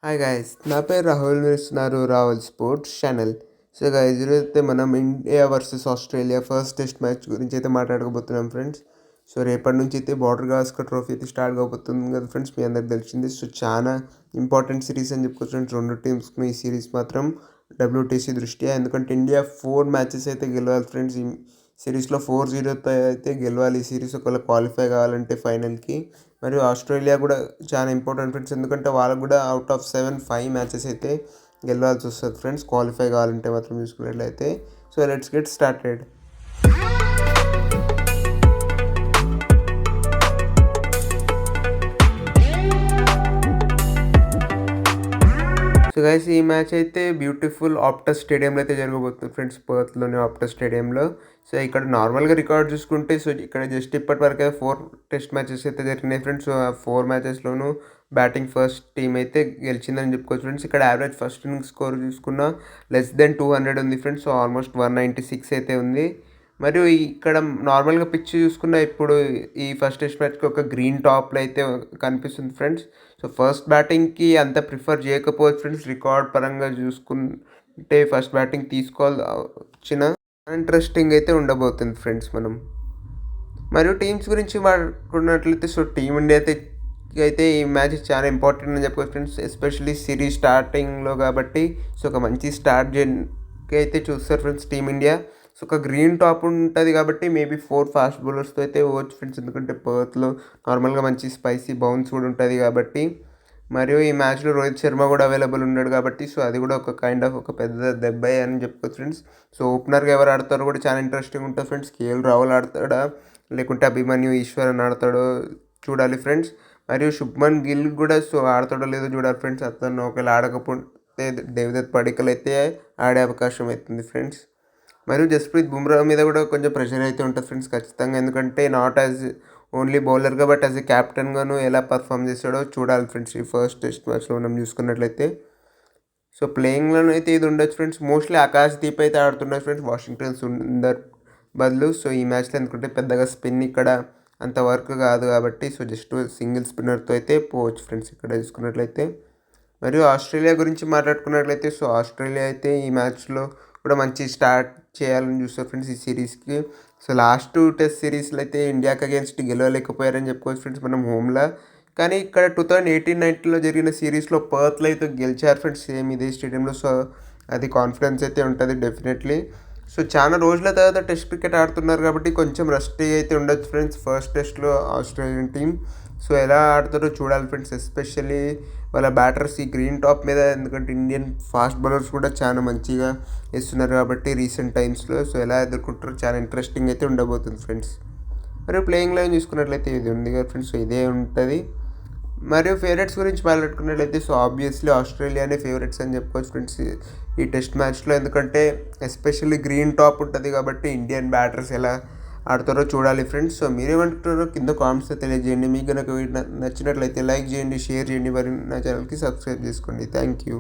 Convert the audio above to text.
Hi guys, నా పేరు రాహుల్. మీరు ఇస్తున్నారు Rahul sports channel. So guys, ఈరోజైతే మనం India versus Australia first test match గురించి అయితే మాట్లాడుకోబోతున్నాం ఫ్రెండ్స్. సో రేపటి నుంచి అయితే బార్డర్ గావస్కర్ ట్రోఫీ అయితే స్టార్ట్ కాబోతుంది కదా ఫ్రెండ్స్, మీ అందరికి తెలిసింది. సో చాలా ఇంపార్టెంట్ సిరీస్ అని చెప్పుకోవచ్చు ఫ్రెండ్స్. రెండు టీమ్స్కి ఈ సిరీస్ మాత్రం WTC దృష్ట్యా, ఎందుకంటే ఇండియా 4 మ్యాచెస్ అయితే గెలవాలి ఫ్రెండ్స్. ఈ సిరీస్లో 4-0తో అయితే గెలవాలి. ఈ సిరీస్ ఒకవేళ క్వాలిఫై కావాలంటే ఫైనల్కి. మరియు ఆస్ట్రేలియా కూడా చాలా ఇంపార్టెంట్ ఫ్రెండ్స్, ఎందుకంటే వాళ్ళకు కూడా అవుట్ ఆఫ్ 7 5 మ్యాచెస్ అయితే గెలవాల్సి వస్తుంది ఫ్రెండ్స్, క్వాలిఫై కావాలంటే మాత్రం చూసుకున్నట్లయితే. So let's get started. So guys, ఈ మ్యాచ్ అయితే బ్యూటిఫుల్ ఆప్టస్ స్టేడియంలో అయితే జరగబోతుంది ఫ్రెండ్స్, పర్త్లోని ఆప్టస్ స్టేడియంలో. సో ఇక్కడ నార్మల్గా రికార్డ్ చూసుకుంటే, సో ఇక్కడ జస్ట్ ఇప్పటి వరకు అయితే 4 టెస్ట్ మ్యాచెస్ అయితే జరిగినాయి ఫ్రెండ్స్. సో ఆ 4 మ్యాచెస్లోనూ బ్యాటింగ్ ఫస్ట్ టీం అయితే గెలిచిందని చెప్పుకోవచ్చు ఫ్రెండ్స్. ఇక్కడ యావరేజ్ ఫస్ట్ ఇన్నింగ్స్ స్కోర్ చూసుకున్న లెస్ దెన్ 200 ఉంది ఫ్రెండ్స్. సో ఆల్మోస్ట్ 196 అయితే ఉంది. మరియు ఇక్కడ నార్మల్గా పిచ్ చూసుకున్న ఇప్పుడు ఈ ఫస్ట్ టెస్ట్ మ్యాచ్కి ఒక గ్రీన్ టాప్లో అయితే కనిపిస్తుంది ఫ్రెండ్స్. సో ఫస్ట్ బ్యాటింగ్కి అంత ప్రిఫర్ చేయకపోవచ్చు ఫ్రెండ్స్. రికార్డ్ పరంగా చూసుకుంటే ఫస్ట్ బ్యాటింగ్ తీసుకోవాల్సిన ఇంట్రెస్టింగ్ అయితే ఉండబోతుంది ఫ్రెండ్స్ మనం. మరియు టీమ్స్ గురించి మాట్లాడుకున్నట్లయితే, సో టీమిండియా అయితే ఈ మ్యాచ్ చాలా ఇంపార్టెంట్ అని చెప్పుకోవచ్చు ఫ్రెండ్స్, ఎస్పెషల్లీ సిరీస్ స్టార్టింగ్లో కాబట్టి. సో ఒక మంచి స్టార్ట్ అయితే చూస్తారు ఫ్రెండ్స్ టీమిండియా. సో ఒక గ్రీన్ టాప్ ఉంటుంది కాబట్టి మేబీ 4 ఫాస్ట్ బౌలర్స్తో అయితే పోవచ్చు ఫ్రెండ్స్, ఎందుకంటే పర్త్లో నార్మల్గా మంచి స్పైసీ బౌన్స్ కూడా ఉంటుంది కాబట్టి. మరియు ఈ మ్యాచ్లో రోహిత్ శర్మ కూడా అవైలబుల్ ఉన్నాడు కాబట్టి, సో అది కూడా ఒక కైండ్ ఆఫ్ ఒక పెద్ద దెబ్బ అని చెప్పుకోవచ్చు ఫ్రెండ్స్. సో ఓపెనర్గా ఎవరు ఆడతారో కూడా చాలా ఇంట్రెస్టింగ్ ఉంటుంది ఫ్రెండ్స్. KL రాహుల్ ఆడతాడా, లేకుంటే అభిమన్యు ఈశ్వరన్ ఆడతాడో చూడాలి ఫ్రెండ్స్. మరియు శుభ్మన్ గిల్ కూడా సో ఆడతాడో లేదో చూడాలి ఫ్రెండ్స్. అతను ఒకవేళ ఆడకపోతే దేవదత్ పడికల్ అయితే ఆడే అవకాశం అవుతుంది ఫ్రెండ్స్. మరియు జస్ప్రీత్ బుమ్రా మీద కూడా కొంచెం ప్రెషర్ అయితే ఉంటుంది ఫ్రెండ్స్ ఖచ్చితంగా, ఎందుకంటే నాట్ యాజ్ ఓన్లీ బౌలర్గా బట్ యాజ్ ఎ క్యాప్టెన్గాను ఎలా పర్ఫామ్ చేస్తాడో చూడాలి ఫ్రెండ్స్ ఈ ఫస్ట్ టెస్ట్ మ్యాచ్లో మనం చూసుకున్నట్లయితే. సో ప్లేయింగ్లోనూ అయితే ఇది ఉండొచ్చు ఫ్రెండ్స్. మోస్ట్లీ ఆకాష్ దీప్ అయితే ఆడుతుండొచ్చు ఫ్రెండ్స్ వాషింగ్టన్ సుందర్ బదులు. సో ఈ మ్యాచ్లో ఎందుకంటే పెద్దగా స్పిన్ ఇక్కడ అంత వర్క్ కాదు కాబట్టి, సో జస్ట్ సింగిల్ స్పిన్నర్తో అయితే పోవచ్చు ఫ్రెండ్స్ ఇక్కడ చూసుకున్నట్లయితే. మరియు ఆస్ట్రేలియా గురించి మాట్లాడుకున్నట్లయితే, సో ఆస్ట్రేలియా అయితే ఈ మ్యాచ్లో కూడా మంచి స్టార్ట్ చేయాలని చూస్తారు ఫ్రెండ్స్ ఈ సిరీస్కి. సో లాస్ట్ 2 టెస్ట్ సిరీస్లో అయితే ఇండియాకి అగేన్స్ట్ గెలవలేకపోయారని చెప్పుకోవచ్చు ఫ్రెండ్స్ మనం హోమ్లో. కానీ ఇక్కడ 2018-19లో జరిగిన సిరీస్లో పర్త్లో అయితే గెలిచారు ఫ్రెండ్స్, సేమ్ ఇదే స్టేడియంలో. సో అది కాన్ఫిడెన్స్ అయితే ఉంటుంది డెఫినెట్లీ. సో చాలా రోజుల తర్వాత టెస్ట్ క్రికెట్ ఆడుతున్నారు కాబట్టి కొంచెం రస్టీ అయితే ఉండొచ్చు ఫ్రెండ్స్ ఫస్ట్ టెస్ట్లో ఆస్ట్రేలియన్ టీం. సో ఎలా ఆడతారో చూడాలి ఫ్రెండ్స్, ఎస్పెషల్లీ వాళ్ళ బ్యాటర్స్ ఈ గ్రీన్ టాప్ మీద, ఎందుకంటే ఇండియన్ ఫాస్ట్ బౌలర్స్ కూడా చాలా మంచిగా వేస్తున్నారు కాబట్టి రీసెంట్ టైమ్స్లో. సో ఎలా ఎదుర్కొంటారో చాలా ఇంట్రెస్టింగ్ అయితే ఉండబోతుంది ఫ్రెండ్స్. మరియు ప్లేయింగ్ లైన్ చూసుకున్నట్లయితే ఇది ఉంది కదా ఫ్రెండ్స్, సో ఇదే ఉంటుంది. మరియు ఫేవరెట్స్ గురించి మాట్లాడుకున్నట్లయితే, సో ఆబ్వియస్లీ ఆస్ట్రేలియానే ఫేవరెట్స్ అని చెప్పుకోవచ్చు ఫ్రెండ్స్ ఈ టెస్ట్ మ్యాచ్లో, ఎందుకంటే ఎస్పెషల్లీ గ్రీన్ టాప్ ఉంటుంది కాబట్టి ఇండియన్ బ్యాటర్స్ ఎలా ఆడతారో చూడాలి ఫ్రెండ్స్. సో మీరేమంటున్నారో కింద కామెంట్స్లో తెలియజేయండి. మీకు కనుక నచ్చినట్లయితే లైక్ చేయండి, షేర్ చేయండి, మరి నా ఛానల్కి సబ్స్క్రైబ్ చేసుకోండి. Thank you.